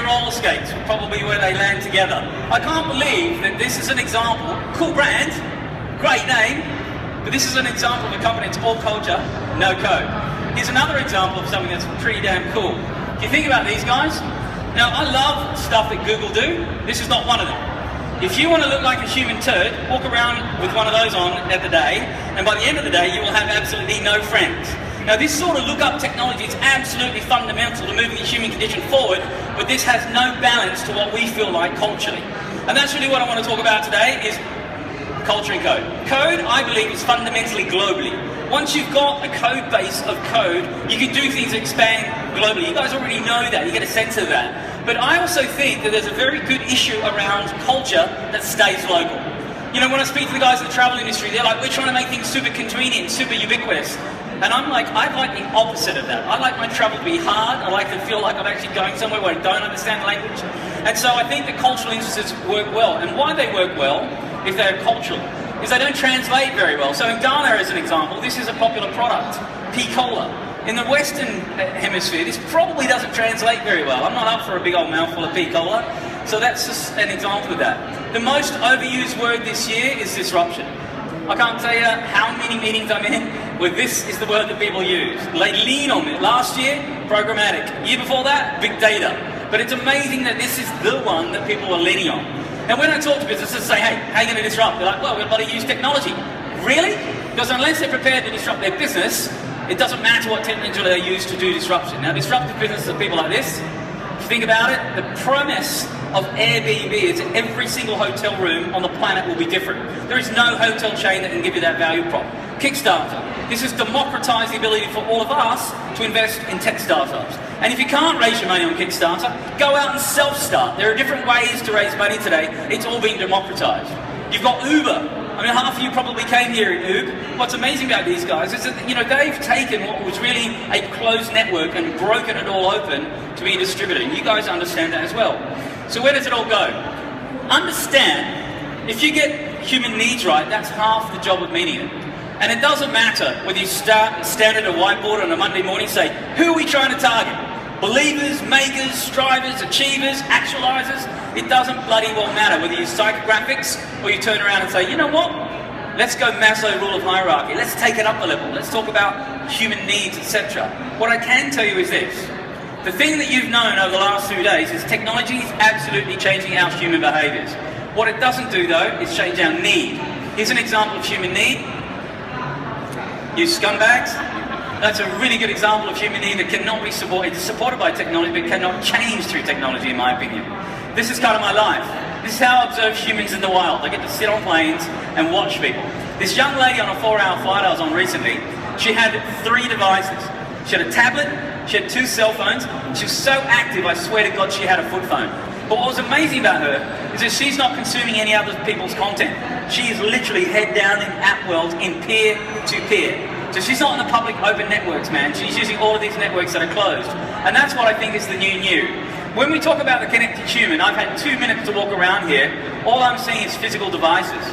your roller skates, probably where they land together. I can't believe that this is an example, cool brand, great name, but this is an example of a company that's all culture, no code. Here's another example of something that's pretty damn cool. If you think about these guys, now I love stuff that Google do, this is not one of them. If you want to look like a human turd, walk around with one of those on at the day, and by the end of the day you will have absolutely no friends. Now this sort of look-up technology is absolutely fundamental to moving the human condition forward, but this has no balance to what we feel like culturally. And that's really what I want to talk about today, is culture and code. Code, I believe, is fundamentally globally. Once you've got a code base of code, you can do things that expand globally. You guys already know that, you get a sense of that. But I also think that there's a very good issue around culture that stays local. You know, when I speak to the guys in the travel industry, they're like, we're trying to make things super convenient, super ubiquitous. And I'm like, I like the opposite of that. I like my travel to be hard. I like to feel like I'm actually going somewhere where I don't understand the language. And so I think the cultural instances work well. And why they work well, if they're cultural, is they don't translate very well. So in Ghana, as an example, this is a popular product, pea cola. In the Western hemisphere, this probably doesn't translate very well. I'm not up for a big old mouthful of pea cola. So that's just an example of that. The most overused word this year is disruption. I can't tell you how many meetings I'm in where this is the word that people use. They lean on it. Last year, programmatic. Year before that, big data. But it's amazing that this is the one that people are leaning on. And when I talk to businesses, say, hey, how are you going to disrupt? They're like, well, we've got to use technology. Really? Because unless they're prepared to disrupt their business, it doesn't matter what technology they use to do disruption. Now, disruptive businesses are people like this. If you think about it, the premise of Airbnb is that every single hotel room on the planet will be different. There is no hotel chain that can give you that value prop. Kickstarter. This has democratized the ability for all of us to invest in tech startups. And if you can't raise your money on Kickstarter, go out and self-start. There are different ways to raise money today. It's all being democratized. You've got Uber. I mean, half of you probably came here in Uber. What's amazing about these guys is that, you know, they've taken what was really a closed network and broken it all open to be a distributor. And you guys understand that as well. So where does it all go? Understand, if you get human needs right, that's half the job of meeting it. And it doesn't matter whether you stand at a whiteboard on a Monday morning and say, who are we trying to target? Believers, makers, strivers, achievers, actualizers? It doesn't bloody well matter whether you use psychographics or you turn around and say, you know what? Let's go Maslow rule of hierarchy. Let's take it up a level. Let's talk about human needs, etc. What I can tell you is this. The thing that you've known over the last 2 days is technology is absolutely changing our human behaviours. What it doesn't do, though, is change our need. Here's an example of human need. You scumbags. That's a really good example of human need that cannot be supported. It's supported by technology, but cannot change through technology, in my opinion. This is kind of my life. This is how I observe humans in the wild. I get to sit on planes and watch people. This young lady on a 4-hour flight I was on recently, she had 3 devices. She had a tablet, she had 2 cell phones. She was so active, I swear to God, she had a foot phone. But what was amazing about her is that she's not consuming any other people's content. She is literally head down in AppsWorld in peer-to-peer. So she's not in the public open networks, man. She's using all of these networks that are closed. And that's what I think is the new. When we talk about the connected human, I've had 2 minutes to walk around here. All I'm seeing is physical devices.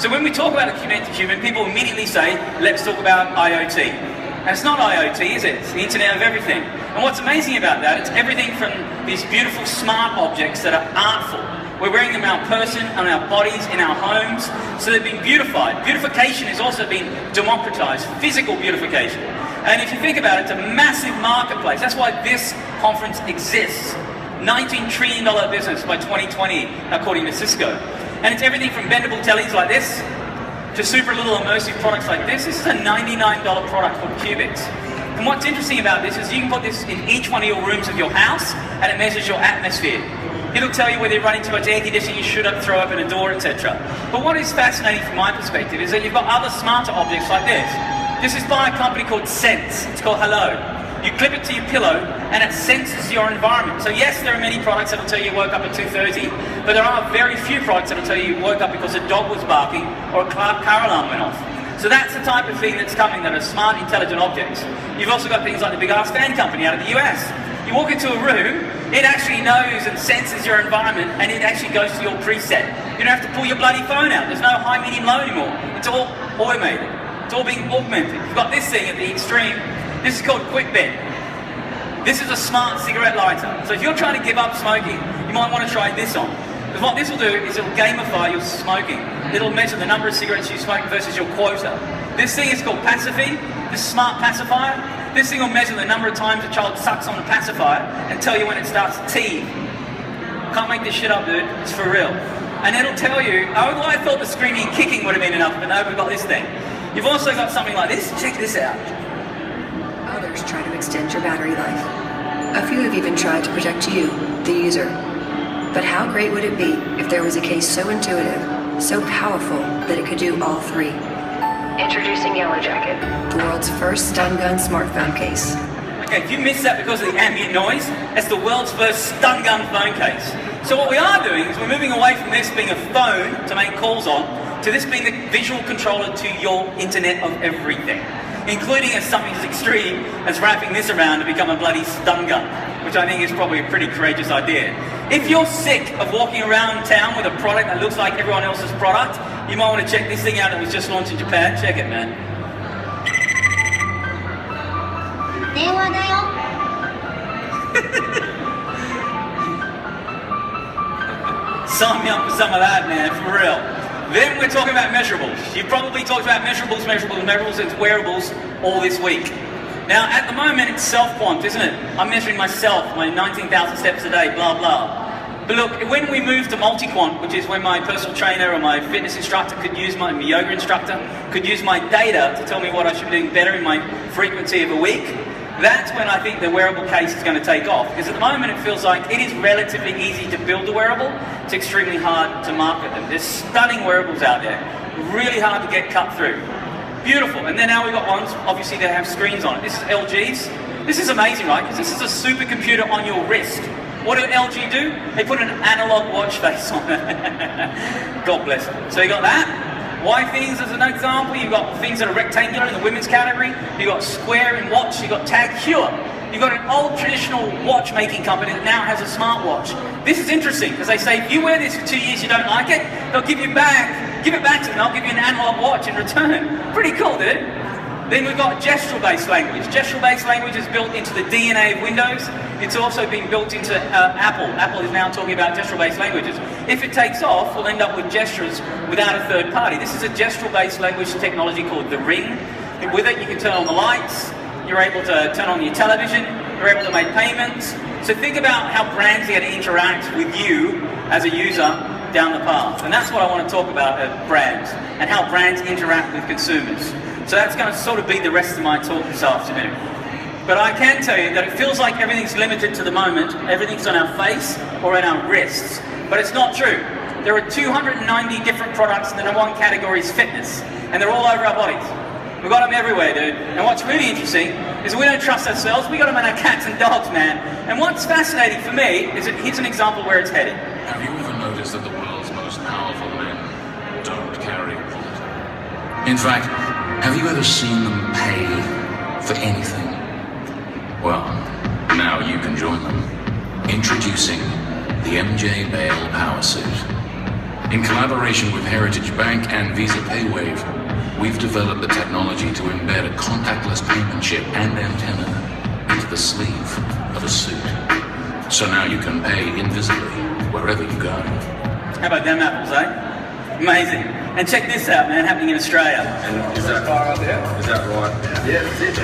So when we talk about the connected human, people immediately say, let's talk about IoT. And it's not IoT, is it? It's the Internet of Everything. And what's amazing about that, it's everything from these beautiful smart objects that are artful. We're wearing them on our person, on our bodies, in our homes, so they've been beautified. Beautification has also been democratized, physical beautification. And if you think about it, it's a massive marketplace. That's why this conference exists. $19 trillion business by 2020, according to Cisco. And it's everything from bendable tellies like this, to super little immersive products like this. This is a $99 product called Cubics. And what's interesting about this is you can put this in each one of your rooms of your house, and it measures your atmosphere. It'll tell you whether you're running too much air conditioning, you should throw open a door, etc. But what is fascinating from my perspective is that you've got other smarter objects like this. This is by a company called Sense. It's called Hello. You clip it to your pillow, and it senses your environment. So yes, there are many products that will tell you woke up at 2:30, but there are very few products that will tell you woke up because a dog was barking or a car alarm went off. So that's the type of thing that's coming, that are smart, intelligent objects. You've also got things like the big ass fan company out of the US. You walk into a room, it actually knows and senses your environment, and it actually goes to your preset. You don't have to pull your bloody phone out. There's no high, medium, low anymore. It's all automated. It's all being augmented. You've got this thing at the extreme. This is called QuickBet. This is a smart cigarette lighter. So if you're trying to give up smoking, you might want to try this on. Because what this will do is it'll gamify your smoking. It'll measure the number of cigarettes you smoke versus your quota. This thing is called Pacify, this smart pacifier. This thing will measure the number of times a child sucks on the pacifier and tell you when it starts to teeth. Can't make this shit up, dude. It's for real. And it'll tell you, oh, I thought the screaming and kicking would have been enough, but no, we've got this thing. You've also got something like this. Check this out. Others try to extend your battery life. A few have even tried to protect you, the user. But how great would it be if there was a case so intuitive, so powerful, that it could do all three? Introducing Yellow Jacket, the world's first stun gun smartphone case. Okay, if you missed that because of the ambient noise, it's the world's first stun gun phone case. So what we are doing is we're moving away from this being a phone to make calls on, to this being the visual controller to your internet of everything, including as something as extreme as wrapping this around to become a bloody stun gun, which I think is probably a pretty courageous idea. If you're sick of walking around town with a product that looks like everyone else's product, you might want to check this thing out that was just launched in Japan. Check it, man. Sign me up for some of that, man, for real. Then we're talking about measurables. You've probably talked about measurables, and wearables all this week. Now, at the moment, it's self-quant, isn't it? I'm measuring myself, my 19,000 steps a day, blah, blah. But look, when we move to multi-quant, which is when my personal trainer or my fitness instructor could use my yoga instructor, could use my data to tell me what I should be doing better in my frequency of a week, that's when I think the wearable case is going to take off. Because at the moment, it feels like it is relatively easy to build a wearable. It's extremely hard to market them. There's stunning wearables out there, really hard to get cut through. Beautiful. And then now we've got ones, obviously, that have screens on it. This is LG's. This is amazing, right? Because this is a supercomputer on your wrist. What do LG do? They put an analog watch face on it. God bless them. So you got that. Why things as an example? You've got things that are rectangular in the women's category. You've got square in watch. You've got Tag Heuer. You've got an old traditional watchmaking company that now has a smartwatch. This is interesting because they say if you wear this for 2 years, you don't like it, they'll give it back to them. They'll give you an analog watch in return. Pretty cool, dude. Then we've got gestural-based language. Gestural-based language is built into the DNA of Windows. It's also been built into Apple. Apple is now talking about gestural-based languages. If it takes off, we'll end up with gestures without a third party. This is a gestural-based language technology called the Ring. With it, you can turn on the lights. You're able to turn on your television. You're able to make payments. So think about how brands are going to interact with you as a user down the path. And that's what I want to talk about brands and how brands interact with consumers. So that's going to sort of be the rest of my talk this afternoon. But I can tell you that it feels like everything's limited to the moment. Everything's on our face or in our wrists. But it's not true. There are 290 different products, and the number one category is fitness. And they're all over our bodies. We've got them everywhere, dude. And what's really interesting is we don't trust ourselves. We got them in our cats and dogs, man. And what's fascinating for me is that here's an example where it's headed. Have you ever noticed that the world's most powerful men don't carry a wallet? In fact, have you ever seen them pay for anything? Well, now you can join them. Introducing the MJ Bale Power Suit. In collaboration with Heritage Bank and Visa PayWave, we've developed the technology to embed a contactless payment chip and antenna into the sleeve of a suit. So now you can pay invisibly wherever you go. How about them apples, eh? Amazing. And check this out, man, happening in Australia. And is that far up there? Is that right? Yeah, that's it.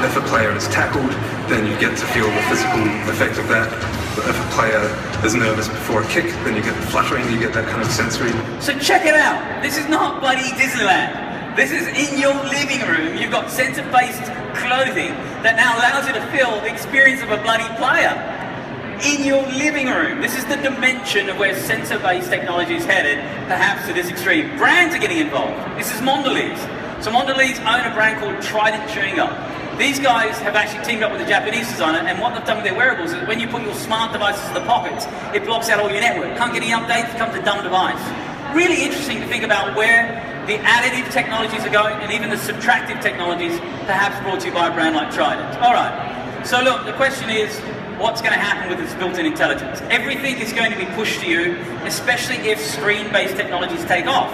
If a player is tackled, then you get to feel the physical effect of that. But if a player is nervous before a kick, then you get the fluttering, you get that kind of sensory. So check it out. This is not bloody Disneyland. This is in your living room. You've got sensor-based clothing that now allows you to feel the experience of a bloody player. In your living room. This is the dimension of where sensor-based technology is headed, perhaps to this extreme. Brands are getting involved. This is Mondelez. So Mondelez own a brand called Trident Chewing Gum. These guys have actually teamed up with a Japanese designer, and what they've done with their wearables is when you put your smart devices in the pockets, it blocks out all your network. Can't get any updates, it becomes a dumb device. Really interesting to think about where the additive technologies are going, and even the subtractive technologies, perhaps brought to you by a brand like Trident. All right. So look, the question is, what's going to happen with this built-in intelligence? Everything is going to be pushed to you, especially if screen-based technologies take off.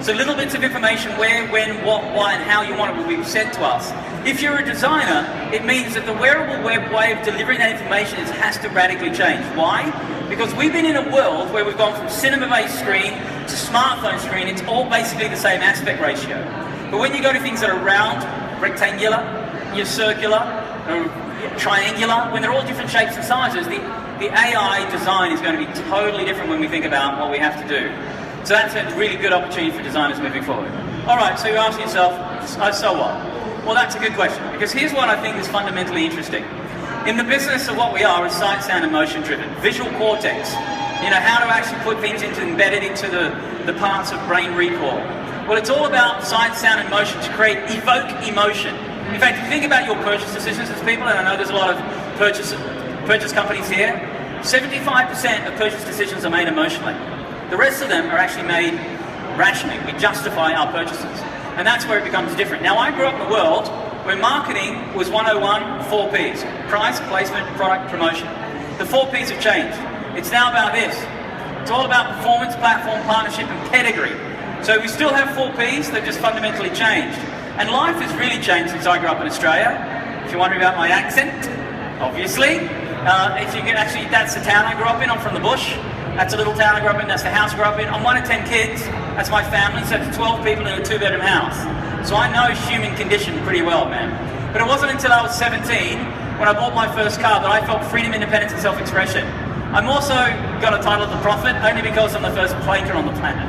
So little bits of information, where, when, what, why, and how you want it will be sent to us. If you're a designer, it means that the wearable web way of delivering that information has to radically change. Why? Because we've been in a world where we've gone from cinema-based screen to smartphone screen. It's all basically the same aspect ratio. But when you go to things that are round, rectangular, circular, or triangular, when they're all different shapes and sizes, the AI design is going to be totally different when we think about what we have to do. So that's a really good opportunity for designers moving forward. All right, so you're asking yourself, so what? Well, that's a good question, because here's what I think is fundamentally interesting. In the business of what we are is sight, sound, and motion driven. Visual cortex. You know, how to actually put things embedded into the parts of brain recall. Well, it's all about sight, sound, and motion to evoke emotion. In fact, if you think about your purchase decisions as people, and I know there's a lot of purchase companies here, 75% of purchase decisions are made emotionally. The rest of them are actually made rationally. We justify our purchases. And that's where it becomes different. Now, I grew up in a world where marketing was 101, 4 Ps. Price, placement, product, promotion. The 4 Ps have changed. It's now about this. It's all about performance, platform, partnership, and pedigree. So we still have 4 Ps, they've just fundamentally changed. And life has really changed since I grew up in Australia. If you're wondering about my accent, obviously. If you can actually, that's the town I grew up in. I'm from the bush. That's a little town I grew up in. That's the house I grew up in. I'm one of 10 kids. That's my family. So it's 12 people in a 2-bedroom house. So I know human condition pretty well, man. But it wasn't until I was 17 when I bought my first car that I felt freedom, independence, and self-expression. I'm also got a title of the prophet only because I'm the first planker on the planet.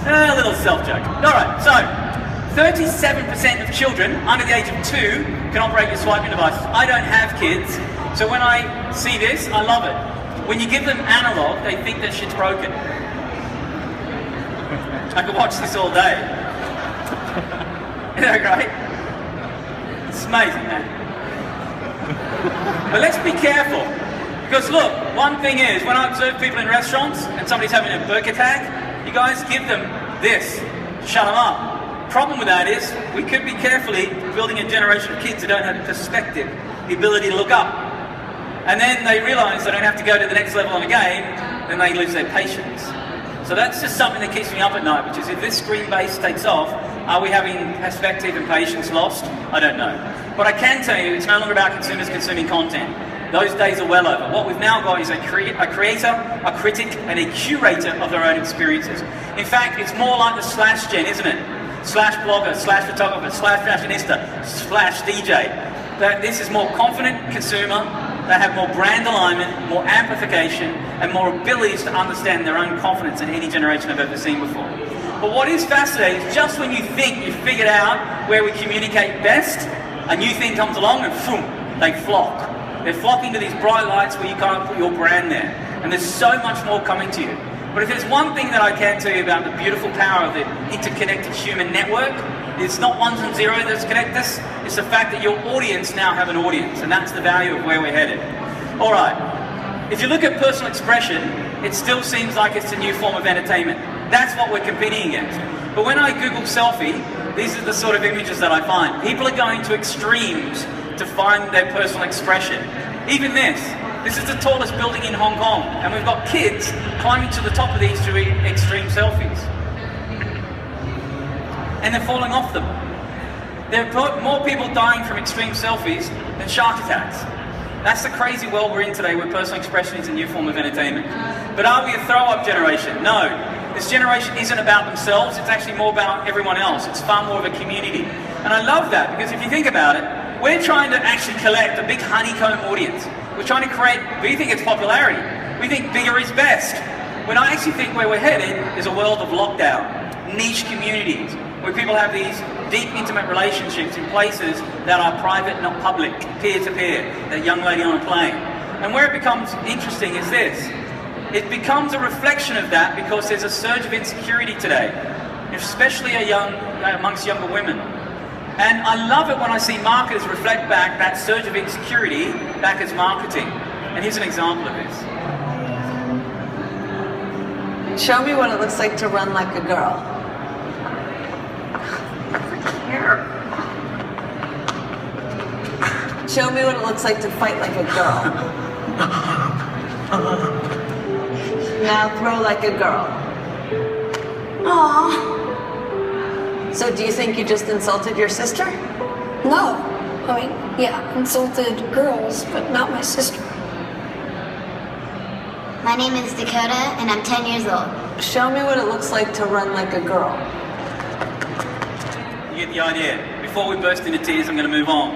A little self-joke. All right, so 37% of children under the age of 2 can operate your swiping devices. I don't have kids, so when I see this, I love it. When you give them analog, they think that shit's broken. I could watch this all day. Isn't that great? It's amazing, man. But let's be careful. Because look, one thing is, when I observe people in restaurants and somebody's having a burger attack, you guys give them this, shut them up. Problem with that is, we could be carefully building a generation of kids who don't have perspective, the ability to look up. And then they realise they don't have to go to the next level on a game, then they lose their patience. So that's just something that keeps me up at night, which is if this screen base takes off, are we having perspective and patience lost? I don't know. But I can tell you, it's no longer about consumers consuming content. Those days are well over. What we've now got is a creator, a critic, and a curator of their own experiences. In fact, it's more like the slash gen, isn't it? Slash blogger, slash photographer, slash fashionista, slash DJ. That this is more confident consumer. They have more brand alignment, more amplification, and more abilities to understand their own confidence than any generation I've ever seen before. But what is fascinating is just when you think you've figured out where we communicate best, a new thing comes along and boom, they flock. They're flocking to these bright lights where you can't put your brand there. And there's so much more coming to you. But if there's one thing that I can tell you about the beautiful power of the interconnected human network, it's not ones and zeros that connect us, it's the fact that your audience now have an audience, and that's the value of where we're headed. All right, if you look at personal expression, it still seems like it's a new form of entertainment. That's what we're competing against. But when I Google selfie, these are the sort of images that I find. People are going to extremes to find their personal expression. Even this is the tallest building in Hong Kong, and we've got kids climbing to the top of these to extreme selfies. And they're falling off them. There are more people dying from extreme selfies than shark attacks. That's the crazy world we're in today, where personal expression is a new form of entertainment. But are we a throw-up generation? No. This generation isn't about themselves, it's actually more about everyone else. It's far more of a community. And I love that, because if you think about it, we're trying to actually collect a big honeycomb audience. We're trying to create, we think it's popularity. We think bigger is best. When I actually think where we're headed is a world of lockdown, niche communities, where people have these deep, intimate relationships in places that are private, not public, peer-to-peer, that young lady on a plane. And where it becomes interesting is this. It becomes a reflection of that because there's a surge of insecurity today, especially amongst younger women. And I love it when I see marketers reflect back that surge of insecurity back as marketing. And here's an example of this. Show me what it looks like to run like a girl. Show me what it looks like to fight like a girl. Now throw like a girl. Aww. So do you think you just insulted your sister? No. I mean, yeah, insulted girls, but not my sister. My name is Dakota, and I'm 10 years old. Show me what it looks like to run like a girl. You get the idea. Before we burst into tears, I'm going to move on.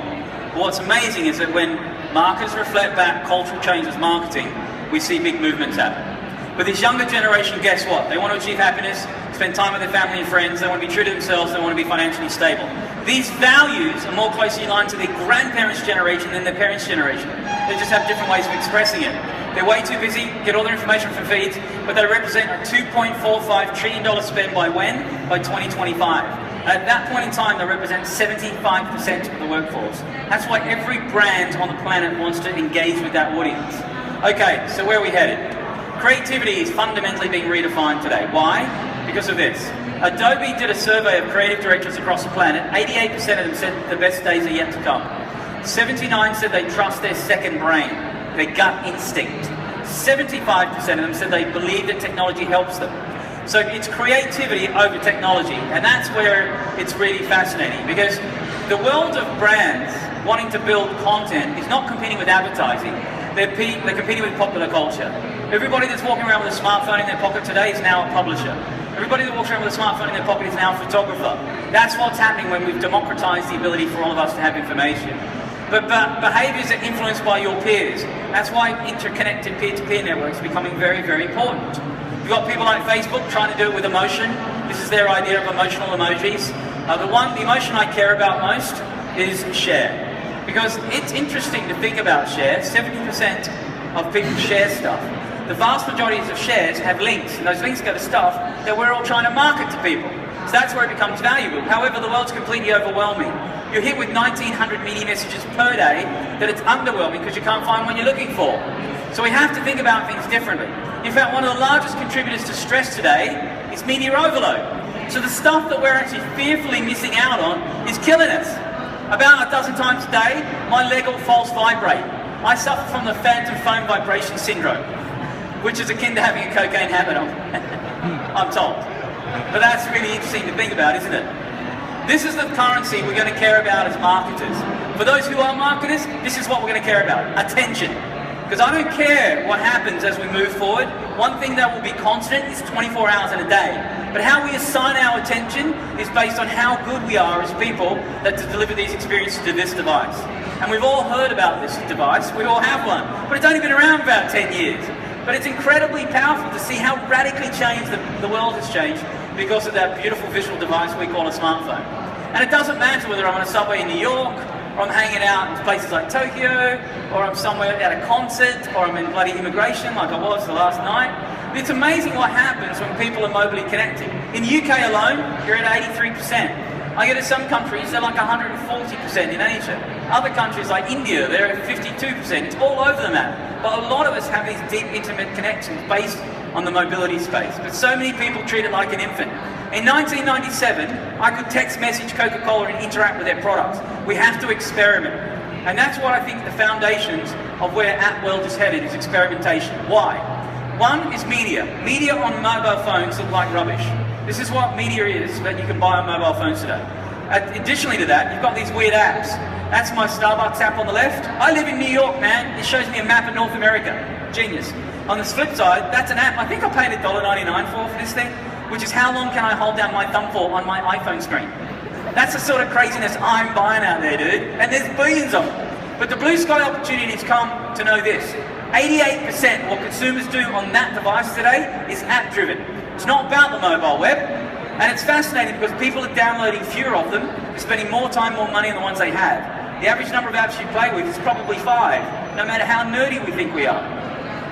But what's amazing is that when marketers reflect back cultural change as marketing, we see big movements happen. But this younger generation, guess what? They want to achieve happiness, spend time with their family and friends, they want to be true to themselves, they want to be financially stable. These values are more closely aligned to their grandparents' generation than their parents' generation. They just have different ways of expressing it. They're way too busy, get all their information from feeds, but they represent a $2.45 trillion spend by when? By 2025. At that point in time, they represent 75% of the workforce. That's why every brand on the planet wants to engage with that audience. Okay, so where are we headed? Creativity is fundamentally being redefined today. Why? Because of this. Adobe did a survey of creative directors across the planet. 88% of them said the best days are yet to come. 79 said they trust their second brain, their gut instinct. 75% of them said they believe that technology helps them. So it's creativity over technology, and that's where it's really fascinating, because the world of brands wanting to build content is not competing with advertising, they're competing with popular culture. Everybody that's walking around with a smartphone in their pocket today is now a publisher. Everybody that walks around with a smartphone in their pocket is now a photographer. That's what's happening when we've democratized the ability for all of us to have information. But behaviors are influenced by your peers. That's why interconnected peer-to-peer networks are becoming very, very important. You've got people like Facebook trying to do it with emotion. This is their idea of emotional emojis. The emotion I care about most is share. Because it's interesting to think about share. 70% of people share stuff. The vast majority of shares have links, and those links go to stuff that we're all trying to market to people. So that's where it becomes valuable. However, the world's completely overwhelming. You're hit with 1,900 media messages per day that it's underwhelming because you can't find what you're looking for. So we have to think about things differently. In fact, one of the largest contributors to stress today is media overload. So the stuff that we're actually fearfully missing out on is killing us. About a dozen times a day, my leg will false vibrate. I suffer from the phantom phone vibration syndrome, which is akin to having a cocaine habit, I'm told. But that's really interesting to think about, isn't it? This is the currency we're going to care about as marketers. For those who are marketers, this is what we're going to care about: attention. Because I don't care what happens as we move forward. One thing that will be constant is 24 hours in a day. But how we assign our attention is based on how good we are as people that to deliver these experiences to this device. And we've all heard about this device. We all have one. But it's only been around about 10 years. But it's incredibly powerful to see how radically changed the world has changed because of that beautiful visual device we call a smartphone. And it doesn't matter whether I'm on a subway in New York, or I'm hanging out in places like Tokyo, or I'm somewhere at a concert, or I'm in bloody immigration like I was the last night. It's amazing what happens when people are mobily connected. In the UK alone, you're at 83%. I go to some countries, they're like 140% in Asia. Other countries like India, they're at 52%. It's all over the map. But a lot of us have these deep, intimate connections based on the mobility space. But so many people treat it like an infant. In 1997, I could text message Coca-Cola and interact with their products. We have to experiment. And that's what I think the foundations of where AppsWorld is headed is experimentation. Why? One is media. Media on mobile phones look like rubbish. This is what media is that you can buy on mobile phones today. Additionally to that, you've got these weird apps. That's my Starbucks app on the left. I live in New York, man. It shows me a map of North America. Genius. On the flip side, that's an app I think I paid $1.99 for this thing, which is how long can I hold down my thumb for on my iPhone screen. That's the sort of craziness I'm buying out there, dude. And there's billions of them. But the blue sky opportunity has come to know this. 88% of what consumers do on that device today is app-driven. It's not about the mobile web. And it's fascinating because people are downloading fewer of them, they're spending more time, more money on the ones they have. The average number of apps you play with is probably 5, no matter how nerdy we think we are.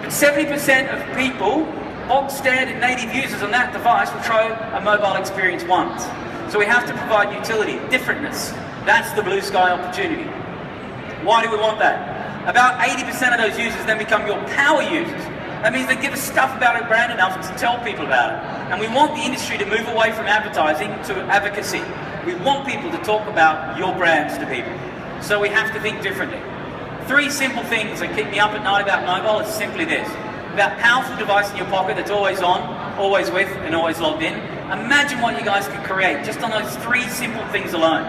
But 70% of people, bog standard native users on that device, will try a mobile experience once. So we have to provide utility, differentness. That's the blue sky opportunity. Why do we want that? About 80% of those users then become your power users. That means they give us stuff about a brand enough to tell people about it. And we want the industry to move away from advertising to advocacy. We want people to talk about your brands to people. So we have to think differently. 3 simple things that keep me up at night about mobile is simply this. About powerful device in your pocket that's always on, always with, and always logged in. Imagine what you guys could create just on those 3 simple things alone.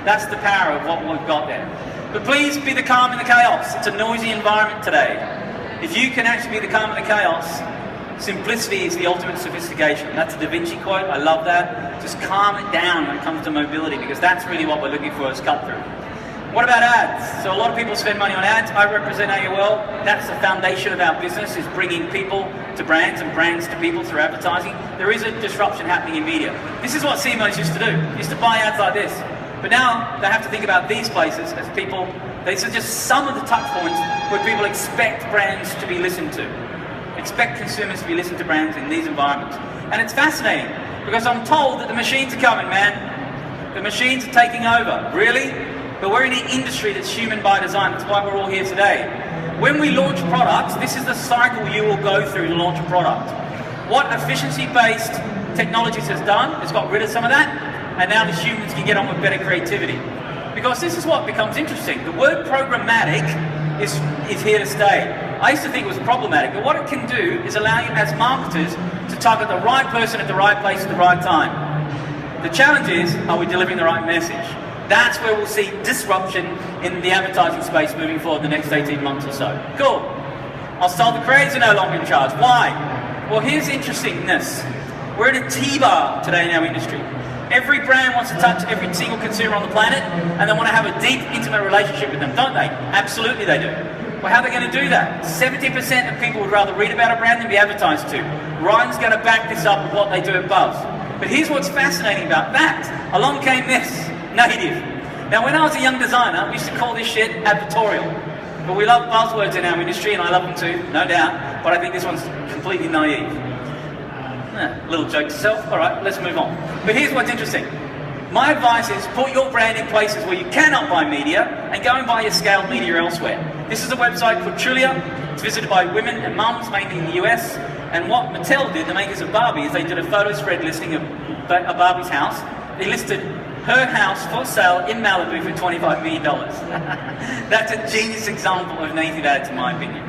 That's the power of what we've got there. But please be the calm in the chaos. It's a noisy environment today. If you can actually be the calm in the chaos, simplicity is the ultimate sophistication. That's a Da Vinci quote. I love that. Just calm it down when it comes to mobility, because that's really what we're looking for as cut through. What about ads? So a lot of people spend money on ads. I represent AOL. That's the foundation of our business, is bringing people to brands and brands to people through advertising. There is a disruption happening in media. This is what CMOs used to do. Used to buy ads like this. But now they have to think about these places as people. These are just some of the touch points where people expect brands to be listened to. Expect consumers to be listened to brands in these environments. And it's fascinating, because I'm told that the machines are coming, man. The machines are taking over. Really? But we're in an industry that's human by design. That's why we're all here today. When we launch products, this is the cycle you will go through to launch a product. What efficiency-based technologies has done is got rid of some of that, and now the humans can get on with better creativity. Because this is what becomes interesting. The word programmatic is here to stay. I used to think it was problematic, but what it can do is allow you as marketers to target the right person at the right place at the right time. The challenge is, are we delivering the right message? That's where we'll see disruption in the advertising space moving forward the next 18 months or so. Cool. I was told the creators are no longer in charge. Why? Well, here's the interestingness. We're in a T-bar today in our industry. Every brand wants to touch every single consumer on the planet, and they want to have a deep, intimate relationship with them, don't they? Absolutely they do. Well, how are they going to do that? 70% of people would rather read about a brand than be advertised to. Ryan's going to back this up with what they do at Buzz. But here's what's fascinating about that. Along came this. Native. Now, when I was a young designer, we used to call this shit advertorial. But we love buzzwords in our industry, and I love them too, no doubt. But I think this one's completely naive. Little joke to self. All right, let's move on. But here's what's interesting. My advice is put your brand in places where you cannot buy media, and go and buy your scaled media elsewhere. This is a website called Trulia. It's visited by women and mums, mainly in the US. And what Mattel did, the makers of Barbie, is they did a photo spread listing of Barbie's house. They listed her house for sale in Malibu for $25 million. That's a genius example of native ads, in my opinion.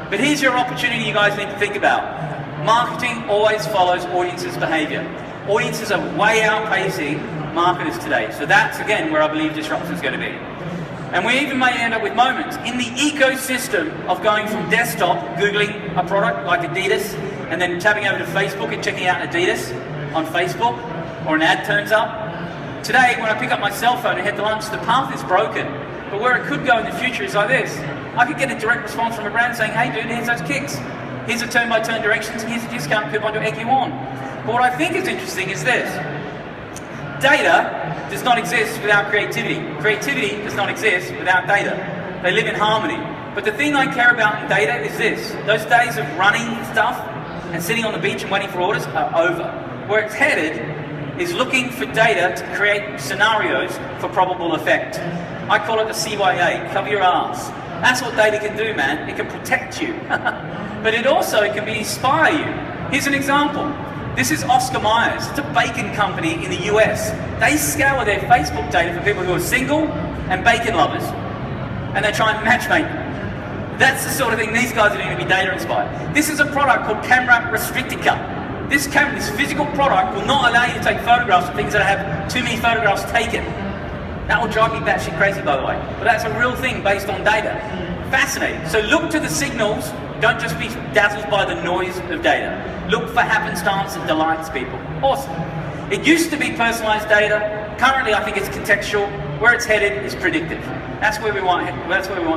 But here's your opportunity you guys need to think about. Marketing always follows audiences' behavior. Audiences are way outpacing marketers today. So that's, again, where I believe disruption is going to be. And we even may end up with moments in the ecosystem of going from desktop, Googling a product like Adidas, and then tapping over to Facebook and checking out Adidas on Facebook, or an ad turns up. Today, when I pick up my cell phone and head to lunch, the path is broken. But where it could go in the future is like this. I could get a direct response from a brand saying, hey dude, here's those kicks. Here's a turn-by-turn directions, here's a discount coupon to egg you on. But what I think is interesting is this. Data does not exist without creativity. Creativity does not exist without data. They live in harmony. But the thing I care about in data is this. Those days of running stuff and sitting on the beach and waiting for orders are over. Where it's headed is looking for data to create scenarios for probable effect. I call it the CYA, cover your ass. That's what data can do, man. It can protect you. But it also can inspire you. Here's an example. This is Oscar Myers. It's a bacon company in the US. They scour their Facebook data for people who are single and bacon lovers, and they try and matchmake them. That's the sort of thing these guys are doing to be data inspired. This is a product called Camera Restrictica. This physical product will not allow you to take photographs of things that have too many photographs taken. That will drive me batshit crazy, by the way. But that's a real thing based on data. Fascinating. So look to the signals. Don't just be dazzled by the noise of data. Look for happenstance that delights people. Awesome. It used to be personalized data. Currently, I think it's contextual. Where it's headed is predictive. That's where we want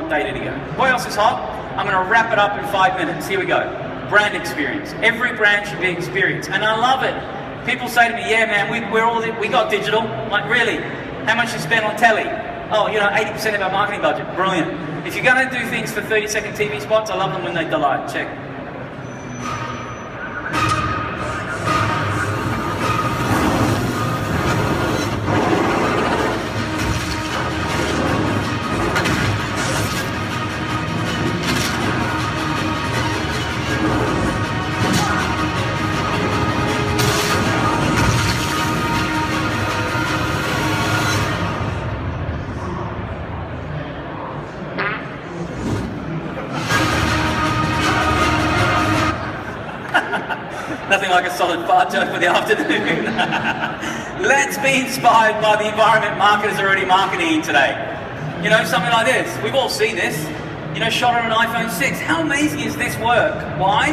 data to go. What else is hot? I'm going to wrap it up in 5 minutes. Here we go. Brand experience. Every brand should be experienced, and I love it. People say to me, "Yeah, man, we got digital." I'm like, really? How much you spend on telly? Oh, 80% of our marketing budget. Brilliant. If you're going to do things for 30-second TV spots, I love them when they delight. Check. Nothing like a solid fart joke for the afternoon. Let's be inspired by the environment marketers are already marketing today. You know, something like this. We've all seen this. You know, shot on an iPhone 6. How amazing is this work? Why?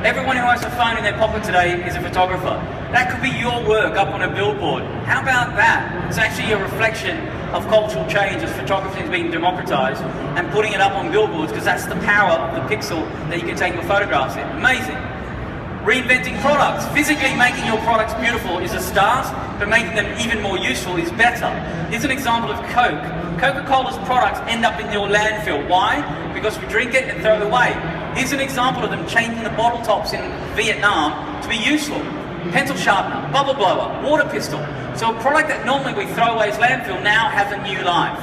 Everyone who has a phone in their pocket today is a photographer. That could be your work up on a billboard. How about that? It's actually a reflection of cultural change as photography is being democratized and putting it up on billboards, because that's the power of the pixel that you can take your photographs in. Amazing. Reinventing products. Physically making your products beautiful is a start, but making them even more useful is better. Here's an example of Coke. Coca-Cola's products end up in your landfill. Why? Because we drink it and throw it away. Here's an example of them changing the bottle tops in Vietnam to be useful. Pencil sharpener, bubble blower, water pistol. So a product that normally we throw away as landfill now has a new life.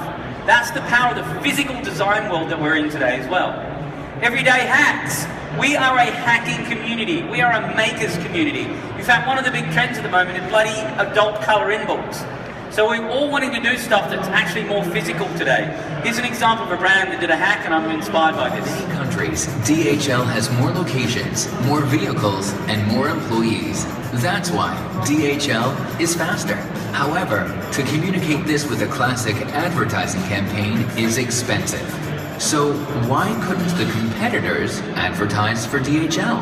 That's the power of the physical design world that we're in today as well. Everyday hacks. We are a hacking community. We are a makers community. In fact, one of the big trends at the moment is bloody adult colouring books. So we're all wanting to do stuff that's actually more physical today. Here's an example of a brand that did a hack, and I'm inspired by this. In many countries, DHL has more locations, more vehicles, and more employees. That's why DHL is faster. However, to communicate this with a classic advertising campaign is expensive. So why couldn't the competitors advertise for DHL?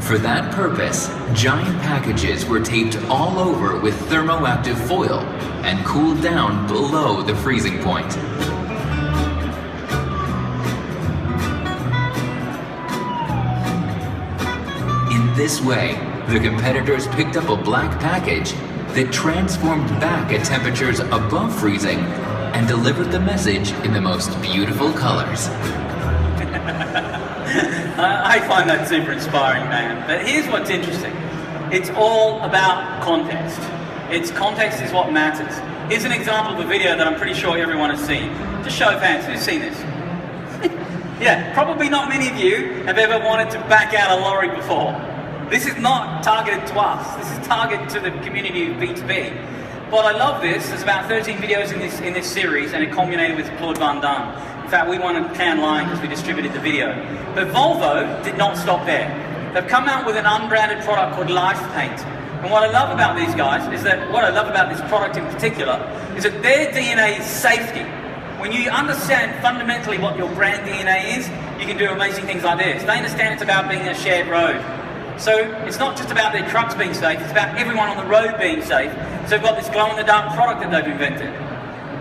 For that purpose, giant packages were taped all over with thermoactive foil and cooled down below the freezing point. In this way, the competitors picked up a black package that transformed back at temperatures above freezing and delivered the message in the most beautiful colors. I find that super inspiring, man. But here's what's interesting. It's all about context. Context is what matters. Here's an example of a video that I'm pretty sure everyone has seen. Just show of hands, who's seen this? Yeah, probably not many of you have ever wanted to back out a lorry before. This is not targeted to us. This is targeted to the community of B2B. But I love this. There's about 13 videos in this series, and it culminated with Claude Van Damme. In fact, we won a Cannes Lion because we distributed the video. But Volvo did not stop there. They've come out with an unbranded product called Life Paint. And what I love about these guys is that, what I love about this product in particular, is that their DNA is safety. When you understand fundamentally what your brand DNA is, you can do amazing things like this. They understand it's about being a shared road. So it's not just about their trucks being safe, it's about everyone on the road being safe. So they've got this glow-in-the-dark product that they've invented.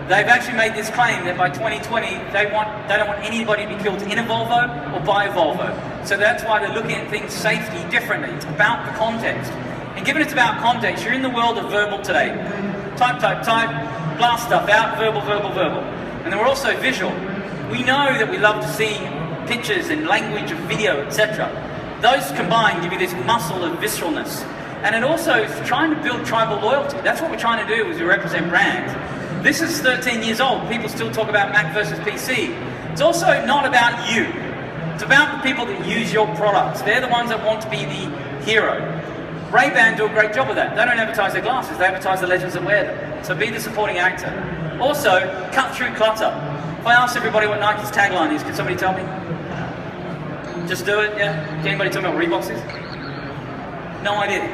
They've actually made this claim that by 2020, they don't want anybody to be killed in a Volvo or by a Volvo. So that's why they're looking at things safety differently. It's about the context. And given it's about context, you're in the world of verbal today. Type, type, type, blast stuff out, verbal, verbal, verbal. And then we're also visual. We know that we love to see pictures and language of video, etc. Those combined give you this muscle of visceralness. And it also is trying to build tribal loyalty. That's what we're trying to do as we represent brands. This is 13 years old. People still talk about Mac versus PC. It's also not about you. It's about the people that use your products. They're the ones that want to be the hero. Ray-Ban do a great job of that. They don't advertise their glasses. They advertise the legends that wear them. So be the supporting actor. Also, cut through clutter. If I ask everybody what Nike's tagline is, can somebody tell me? Just do it, yeah? Can anybody tell me what Reebok's is? No idea.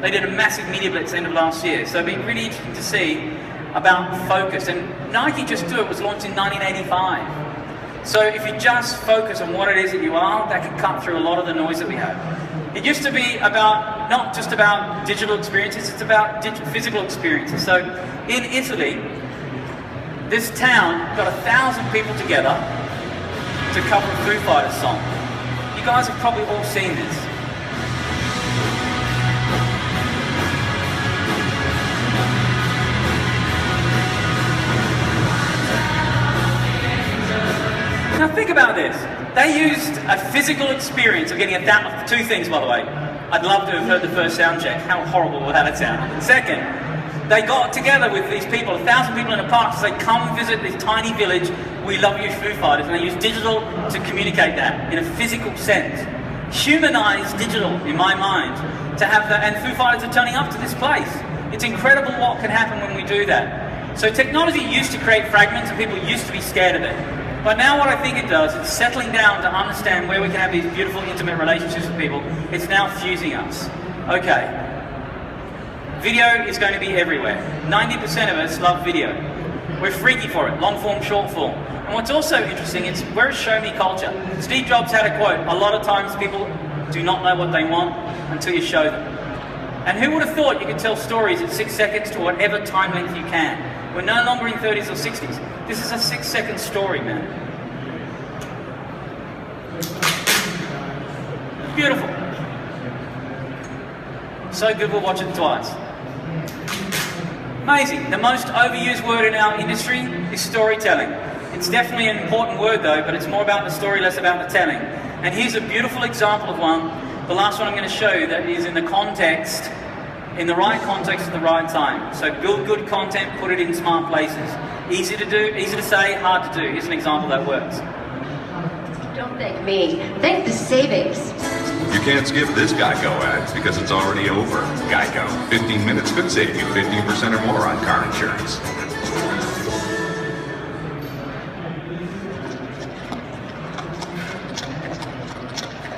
They did a massive media blitz at the end of last year. So it'd be really interesting to see about focus. And Nike Just Do It was launched in 1985. So if you just focus on what it is that you are, that can cut through a lot of the noise that we have. It used to be about, not just about digital experiences, it's about physical experiences. So in Italy, this town got 1,000 people together to cover a Foo Fighters song. You guys have probably all seen this. Now think about this. They used a physical experience of getting two things, by the way. I'd love to have heard the first sound check. How horrible would that sound? Second, they got together with these people, 1,000 people in a park, to say, come visit this tiny village, we love you Foo Fighters. And they used digital to communicate that in a physical sense. Humanized digital, in my mind, to have that. And Foo Fighters are turning up to this place. It's incredible what can happen when we do that. So technology used to create fragments and people used to be scared of it. But now what I think it does, it's settling down to understand where we can have these beautiful, intimate relationships with people. It's now fusing us. Okay. Video is going to be everywhere. 90% of us love video. We're freaky for it, long form, short form. And what's also interesting, we're a show me culture. Steve Jobs had a quote, a lot of times people do not know what they want until you show them. And who would have thought you could tell stories in 6 seconds to whatever time length you can? We're no longer in 30s or 60s. This is a 6-second story, man. Beautiful. So good we'll watch it twice. Amazing. The most overused word in our industry is storytelling. It's definitely an important word though, but it's more about the story, less about the telling. And here's a beautiful example of one, the last one I'm going to show you, that is in the context, in the right context at the right time. So build good content, put it in smart places. Easy to do, easy to say, hard to do. Here's an example that works. Don't thank me, thank the savings. You can't skip this Geico ad because it's already over. Geico, 15 minutes could save you 15% or more on car insurance.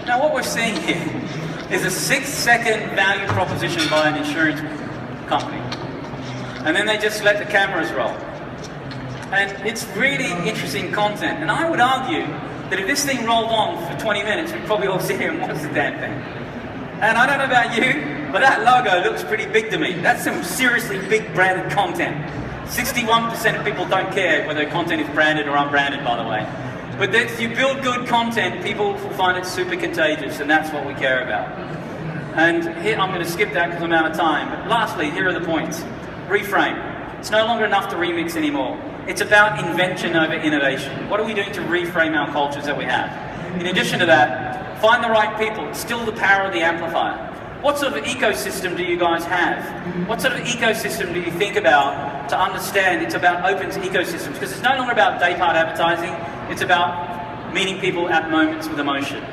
Now what we're seeing here is a 6-second value proposition by an insurance company. And then they just let the cameras roll. And it's really interesting content. And I would argue that if this thing rolled on for 20 minutes, we'd probably all sit here and watch the damn thing. And I don't know about you, but that logo looks pretty big to me. That's some seriously big branded content. 61% of people don't care whether content is branded or unbranded, by the way. But if you build good content, people will find it super contagious, and that's what we care about. And here, I'm going to skip that because I'm out of time. But lastly, here are the points. Reframe. It's no longer enough to remix anymore. It's about invention over innovation. What are we doing to reframe our cultures that we have? In addition to that, find the right people. Still the power of the amplifier. What sort of ecosystem do you guys have? What sort of ecosystem do you think about to understand it's about open ecosystems? Because it's no longer about day-part advertising. It's about meeting people at moments with emotion.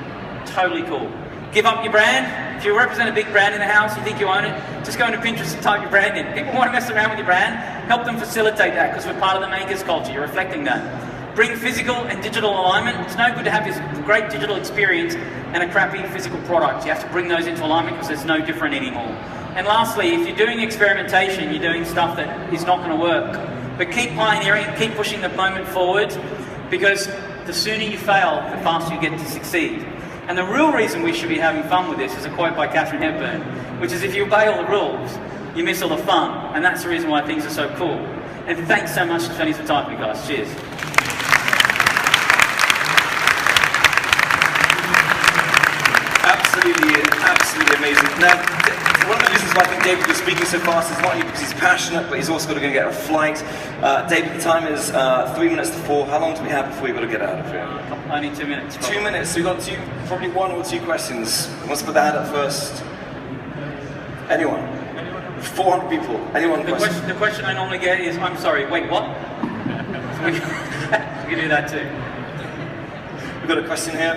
Totally cool. Give up your brand. If you represent a big brand in the house, you think you own it, just go into Pinterest and type your brand in. People want to mess around with your brand. Help them facilitate that because we're part of the makers culture. You're reflecting that. Bring physical and digital alignment. It's no good to have this great digital experience and a crappy physical product. You have to bring those into alignment because it's no different anymore. And lastly, if you're doing experimentation, you're doing stuff that is not going to work. But keep pioneering, keep pushing the moment forward, because the sooner you fail, the faster you get to succeed. And the real reason we should be having fun with this is a quote by Katharine Hepburn, which is if you obey all the rules, you miss all the fun. And that's the reason why things are so cool. And thanks so much for spending some time with me, guys. Cheers. Absolutely amazing. Now, one of the reasons why I think David was speaking so fast is not only because he's passionate, but he's also got to go get a flight. David, the time is 3 minutes to 4. How long do we have before we've got to get out of here? Only 2 minutes. Probably. 2 minutes. So we've got probably 1 or 2 questions. Who wants to put their hand up first? Anyone? 400 people. Anyone? The question I normally get is, I'm sorry, wait, what? We can do that too. We've got a question here.